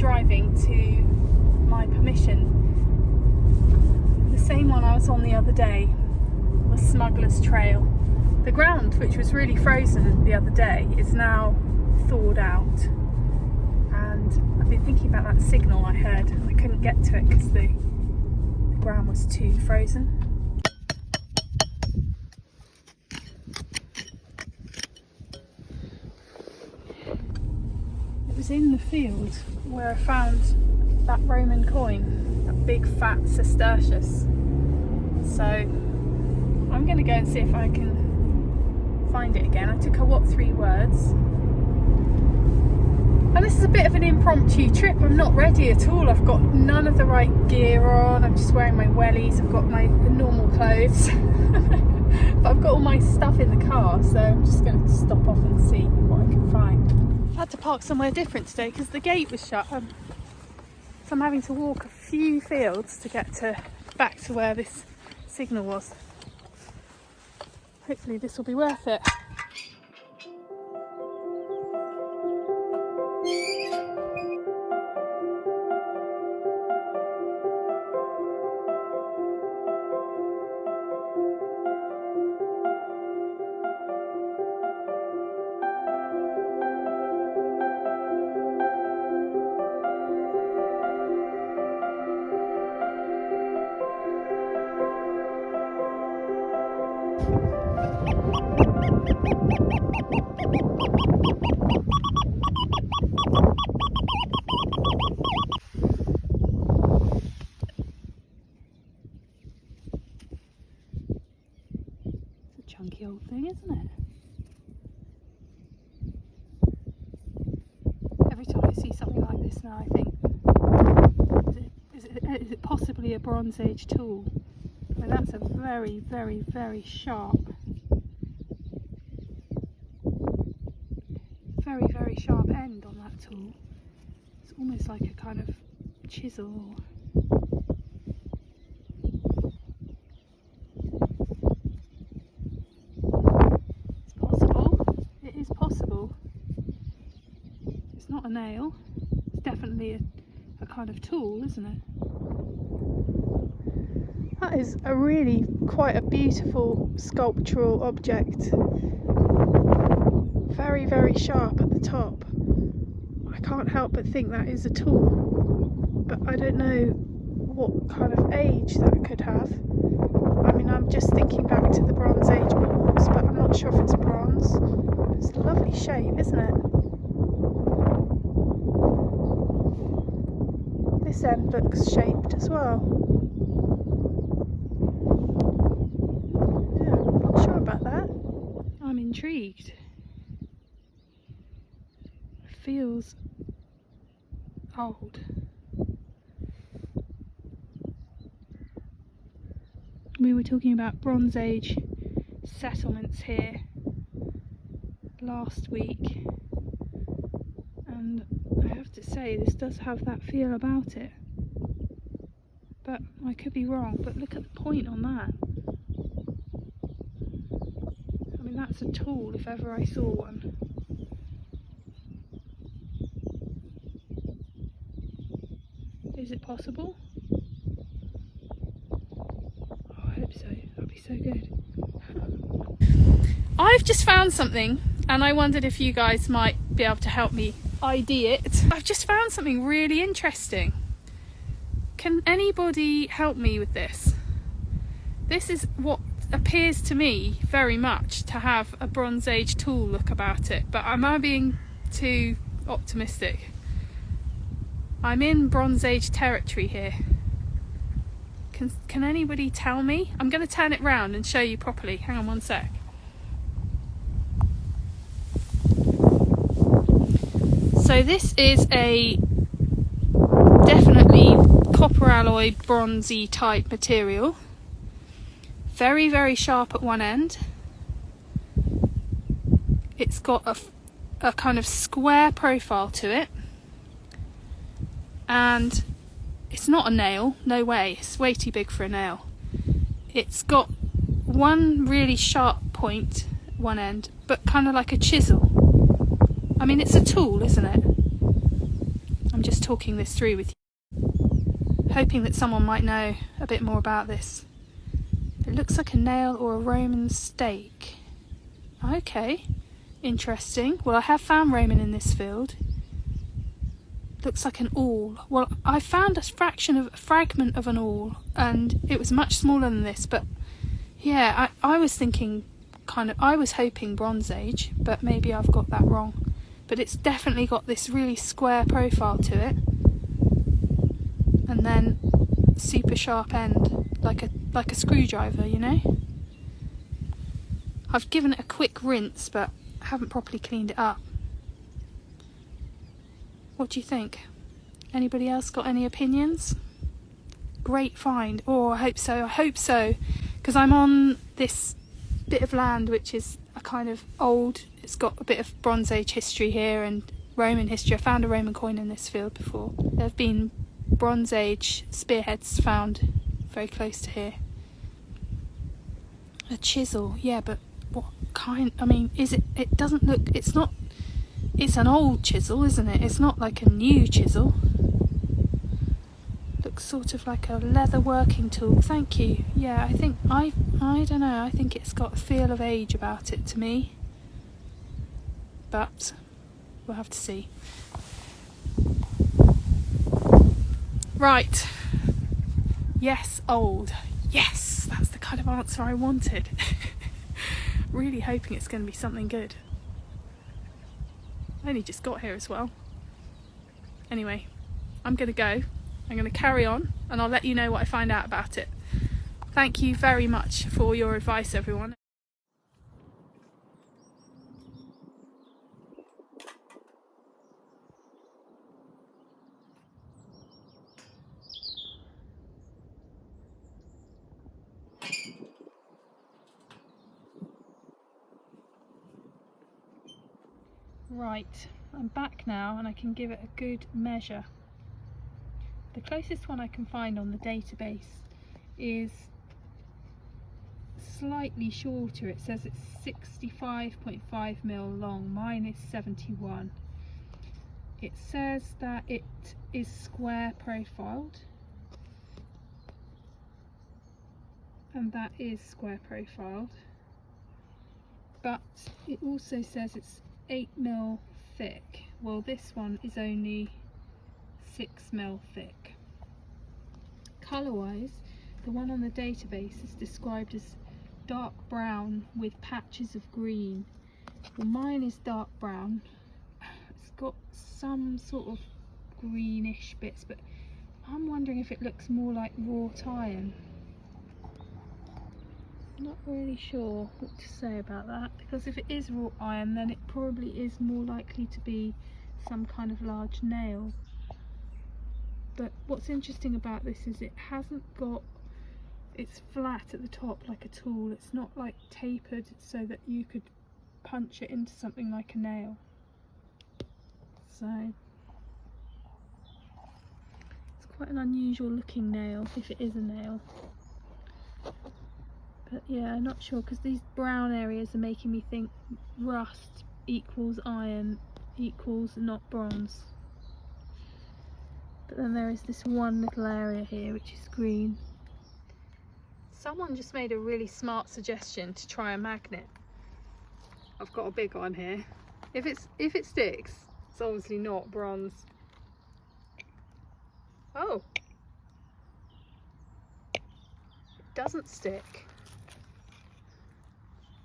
driving to my permission. The same one I was on the other day was Smuggler's Trail. The ground, which was really frozen the other day, is now thawed out. And I've been thinking about that signal I heard, and I couldn't get to it because the ground was too frozen. It was in the field where I found that Roman coin, that big fat sestertius. So I'm going to go and see if I can find it again. I took a what 3 words. And this is a bit of an impromptu trip. I'm not ready at all. I've got none of the right gear on. I'm just wearing my wellies. I've got my normal clothes. But I've got all my stuff in the car, so I'm just going to stop off and see what I can find. I had to park somewhere different today because the gate was shut. So I'm having to walk a few fields to get back to where this signal was. Hopefully this will be worth it. Chunky old thing, isn't it? Every time I see something like this now, I think, is it possibly a Bronze Age tool? I mean, that's a very, very, very sharp, very, very sharp end on that tool. It's almost like a kind of chisel. Not a nail, it's definitely a kind of tool, isn't it? That is a really quite a beautiful sculptural object. Very, very sharp at the top. I can't help but think that is a tool, but I don't know what kind of age that could have. I mean, I'm just thinking back to the Bronze Age walls, but I'm not sure if it's bronze. It's a lovely shape, isn't it? This end looks shaped as well. Yeah, I'm not sure about that. I'm intrigued. It feels old. We were talking about Bronze Age settlements here last week, and I have to say this does have that feel about it, but I could be wrong. But look at the point on that. I mean, that's a tool if ever I saw one. Is it possible? Oh, I hope so. That'd be so good. I've just found something, and I wondered if you guys might be able to help me ID it. I've just found something really interesting. Can anybody help me with this? This is what appears to me very much to have a Bronze Age tool look about it, but am I being too optimistic? I'm in Bronze Age territory here. Can anybody tell me? I'm going to turn it round and show you properly. Hang on one sec. So this is a definitely copper alloy bronzy type material. Very, very sharp at one end. It's got a kind of square profile to it. And it's not a nail, no way, it's way too big for a nail. It's got one really sharp point at one end, but kind of like a chisel. I mean, it's a tool, isn't it? I'm just talking this through with you, hoping that someone might know a bit more about this. It looks like a nail or a Roman stake. Okay, interesting. Well, I have found Roman in this field. Looks like an awl. Well, I found a fragment of an awl, and it was much smaller than this, but yeah, I was thinking I was hoping Bronze Age, but maybe I've got that wrong. But it's definitely got this really square profile to it, and then super sharp end, like a screwdriver, you know? I've given it a quick rinse, but I haven't properly cleaned it up. What do you think? Anybody else got any opinions? Great find. Oh, I hope so, because I'm on this bit of land which is a kind of old, it's got a bit of Bronze Age history here and Roman history. I found a Roman coin in this field before. There have been Bronze Age spearheads found very close to here. A chisel, yeah, but what kind? I mean, is it? It doesn't look. It's not. It's an old chisel, isn't it? It's not like a new chisel. Looks sort of like a leather working tool. Thank you. Yeah, I think I don't know. I think it's got a feel of age about it to me. But we'll have to see. Right. Yes, old. Yes, that's the kind of answer I wanted. Really hoping it's going to be something good. I only just got here as well. Anyway, I'm going to go. I'm going to carry on and I'll let you know what I find out about it. Thank you very much for your advice, everyone. Right, I'm back now and I can give it a good measure. The closest one I can find on the database is slightly shorter. It says it's 65.5mm long. Mine is 71. It says that it is square profiled, and that is square profiled, but it also says it's 8mm thick. Well, this one is only 6mm thick. Colour wise, the one on the database is described as dark brown with patches of green. Well, mine is dark brown. It's got some sort of greenish bits, but I'm wondering if it looks more like wrought iron. Not really sure what to say about that, because if it is wrought iron, then it probably is more likely to be some kind of large nail. But what's interesting about this is it hasn't got, it's flat at the top like a tool. It's not like tapered so that you could punch it into something like a nail. So it's quite an unusual looking nail, if it is a nail. But yeah, I'm not sure, because these brown areas are making me think rust equals iron equals not bronze. But then there is this one little area here which is green. Someone just made a really smart suggestion to try a magnet. I've got a big one here. If it sticks, it's obviously not bronze. Oh, it doesn't stick.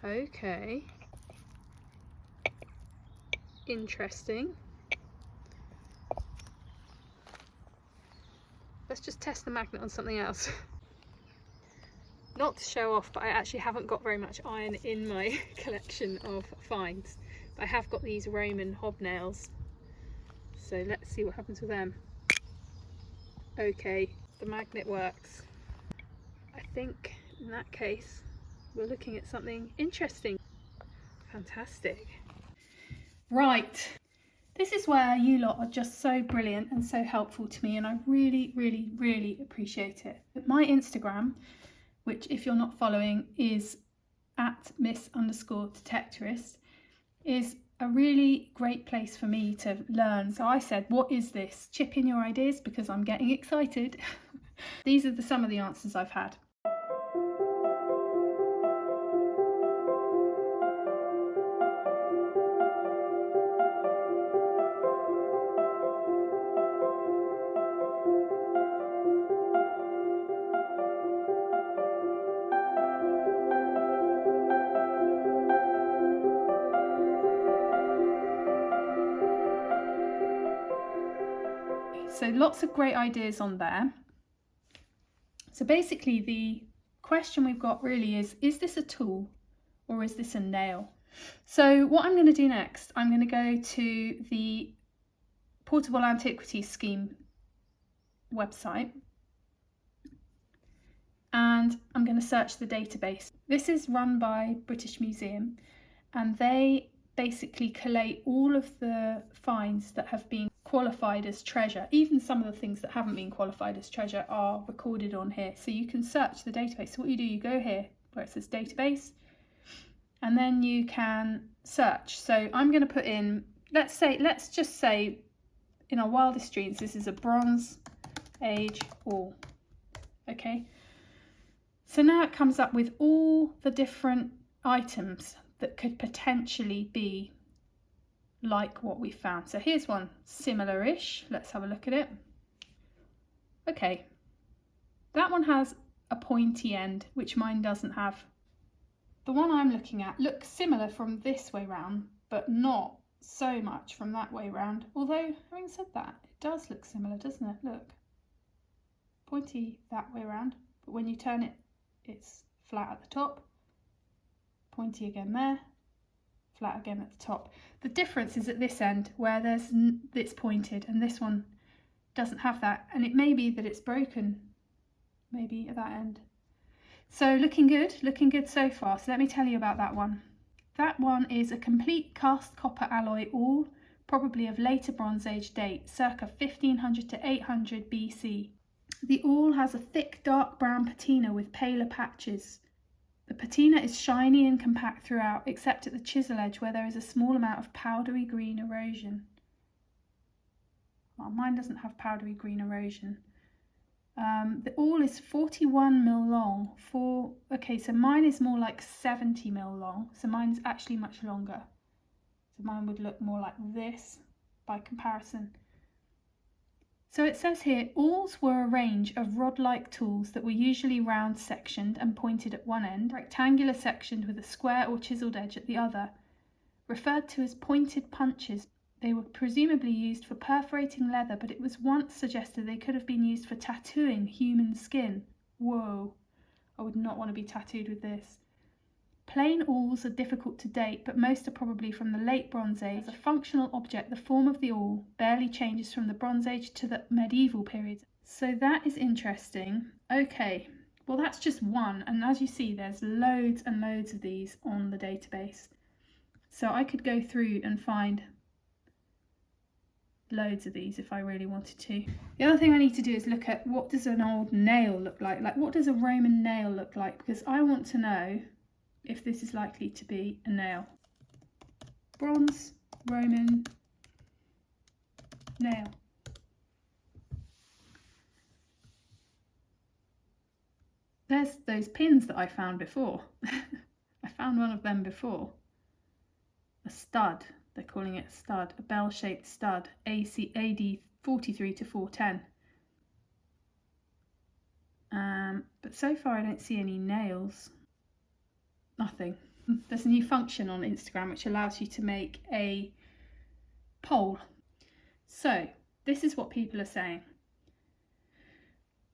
Okay, interesting. Let's just test the magnet on something else. Not to show off, but I actually haven't got very much iron in my collection of finds. But I have got these Roman hobnails, so let's see what happens with them. Okay, the magnet works. I think in that case we're looking at something interesting. Fantastic. Right, this is where you lot are just so brilliant and so helpful to me, and I really appreciate it. My Instagram, which if you're not following is @Miss_Detectorist, is a really great place for me to learn. So I said, what is this? Chip in your ideas because I'm getting excited. These are some of the answers I've had. So lots of great ideas on there. So basically the question we've got really is this a tool or is this a nail? So what I'm going to do next, I'm going to go to the Portable Antiquities Scheme website and I'm going to search the database. This is run by British Museum and they basically collate all of the finds that have been qualified as treasure. Even some of the things that haven't been qualified as treasure are recorded on here. So you can search the database. So what you do, you go here where it says database and then you can search. So I'm going to put in, let's just say in our wildest dreams, this is a Bronze Age awl. Okay. So now it comes up with all the different items that could potentially be like what we found. So here's one similar-ish. Let's have a look at it. Okay, that one has a pointy end, which mine doesn't have. The one I'm looking at looks similar from this way round, but not so much from that way round. Although, having said that, it does look similar, doesn't it? Look, pointy that way round, but when you turn it, it's flat at the top. Pointy again there, flat again at the top. The difference is at this end where it's pointed and this one doesn't have that, and it may be that it's broken maybe at that end. So looking good so far. So let me tell you about that one. That one is a complete cast copper alloy awl, probably of later Bronze Age date, circa 1500 to 800 BC. The awl has a thick dark brown patina with paler patches. The patina is shiny and compact throughout, except at the chisel edge where there is a small amount of powdery green erosion. Well, mine doesn't have powdery green erosion. The awl is 41 mil long. Okay, so mine is more like 70 mil long. So mine's actually much longer. So mine would look more like this by comparison. So it says here, awls were a range of rod-like tools that were usually round-sectioned and pointed at one end, rectangular sectioned with a square or chiselled edge at the other. Referred to as pointed punches, they were presumably used for perforating leather, but it was once suggested they could have been used for tattooing human skin. Whoa, I would not want to be tattooed with this. Plain awls are difficult to date, but most are probably from the late Bronze Age. As a functional object, the form of the awl barely changes from the Bronze Age to the medieval period. So that is interesting. Okay, well that's just one, and as you see there's loads and loads of these on the database. So I could go through and find loads of these if I really wanted to. The other thing I need to do is look at what does an old nail look like what does a Roman nail look like, because I want to know if this is likely to be a nail. Bronze Roman nail. There's those pins that I found before. I found one of them before. A stud, they're calling it a stud, a bell-shaped stud, AD 43 to 410. But so far I don't see any nails. Nothing. There's a new function on Instagram which allows you to make a poll. So this is what people are saying.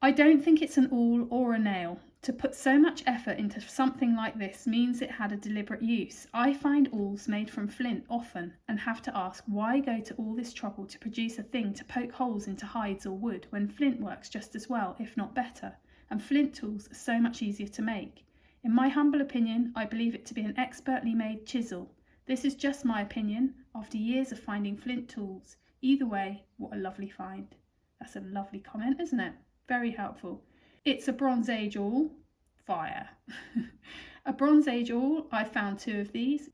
I don't think it's an awl or a nail. To put so much effort into something like this means it had a deliberate use. I find awls made from flint often and have to ask why go to all this trouble to produce a thing to poke holes into hides or wood when flint works just as well, if not better, and flint tools are so much easier to make. In my humble opinion, I believe it to be an expertly made chisel. This is just my opinion after years of finding flint tools. Either way, what a lovely find. That's a lovely comment, isn't it? Very helpful. It's a Bronze Age awl. Fire. A Bronze Age awl. I found two of these.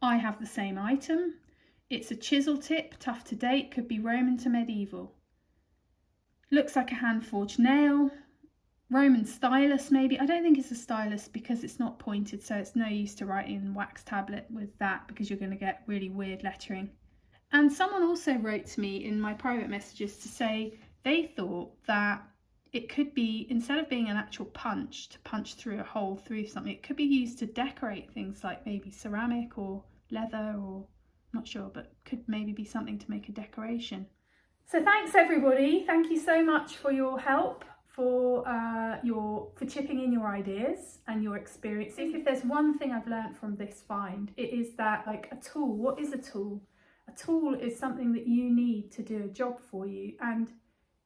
I have the same item. It's a chisel tip, tough to date, could be Roman to medieval. Looks like a hand forged nail. Roman stylus maybe. I don't think it's a stylus because it's not pointed, so it's no use to write in wax tablet with that because you're going to get really weird lettering. And someone also wrote to me in my private messages to say they thought that it could be, instead of being an actual punch to punch through a hole through something, it could be used to decorate things like maybe ceramic or leather, or not sure, but could maybe be something to make a decoration. So thanks everybody. Thank you so much for your help, for chipping in your ideas and your experiences. If there's one thing I've learned from this find, it is that, like, a tool, what is a tool? A tool is something that you need to do a job for you, and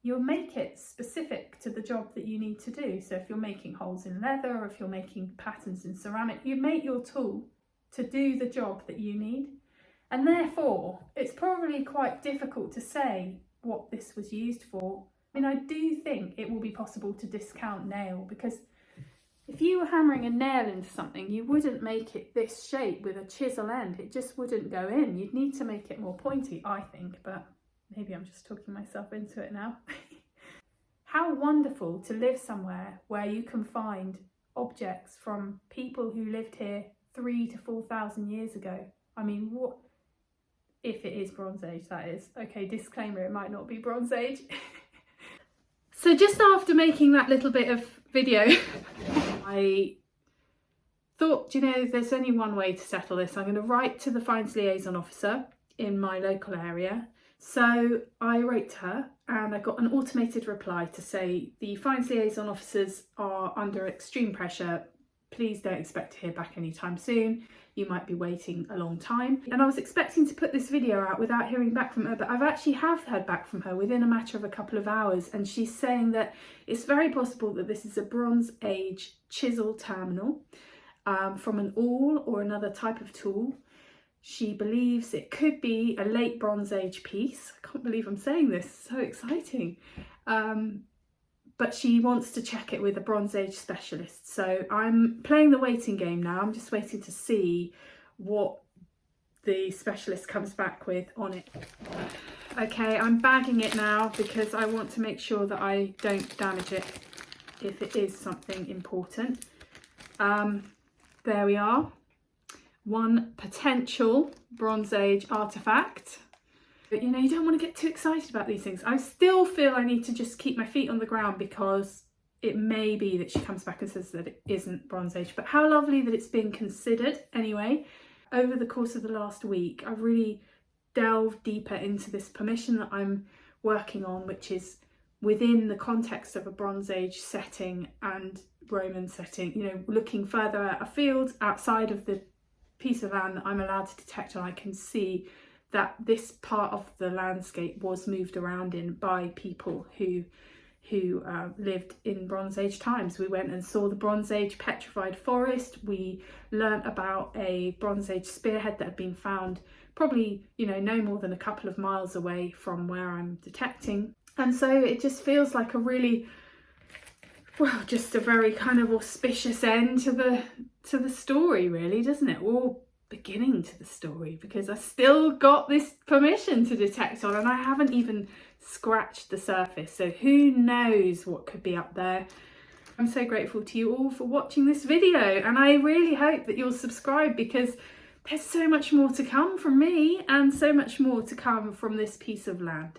you'll make it specific to the job that you need to do. So if you're making holes in leather, or if you're making patterns in ceramic, you make your tool to do the job that you need. And therefore, it's probably quite difficult to say what this was used for. I mean, I do think it will be possible to discount nail, because if you were hammering a nail into something, you wouldn't make it this shape with a chisel end. It just wouldn't go in. You'd need to make it more pointy, I think, but maybe I'm just talking myself into it now. How wonderful to live somewhere where you can find objects from people who lived here 3,000 to 4,000 years ago. I mean, what if it is Bronze Age, that is. Okay, disclaimer, it might not be Bronze Age. So just after making that little bit of video, I thought, you know, there's only one way to settle this. I'm going to write to the Finds Liaison Officer in my local area. So I wrote to her and I got an automated reply to say the Finds Liaison Officers are under extreme pressure. Please don't expect to hear back anytime soon. You might be waiting a long time. And I was expecting to put this video out without hearing back from her, but I've actually heard back from her within a matter of a couple of hours, and she's saying that it's very possible that this is a Bronze Age chisel terminal from an awl or another type of tool. She believes it could be a late Bronze Age piece. I can't believe I'm saying this, so exciting. But she wants to check it with a Bronze Age specialist. So I'm playing the waiting game now. I'm just waiting to see what the specialist comes back with on it. Okay, I'm bagging it now because I want to make sure that I don't damage it if it is something important. There we are. One potential Bronze Age artefact. But you know, you don't want to get too excited about these things. I still feel I need to just keep my feet on the ground because it may be that she comes back and says that it isn't Bronze Age. But how lovely that it's being considered anyway. Over the course of the last week, I've really delved deeper into this permission that I'm working on, which is within the context of a Bronze Age setting and Roman setting, you know, looking further afield outside of the piece of land that I'm allowed to detect, and I can see that this part of the landscape was moved around in by people who lived in Bronze Age times. We went and saw the Bronze Age petrified forest. We learnt about a Bronze Age spearhead that had been found probably, you know, no more than a couple of miles away from where I'm detecting. And so it just feels like a really, well, just a very kind of auspicious end to the story, really, doesn't it? Or beginning to the story, because I still got this permission to detect on and I haven't even scratched the surface, so who knows what could be up there. I'm so grateful to you all for watching this video, and I really hope that you'll subscribe, because there's so much more to come from me and so much more to come from this piece of land.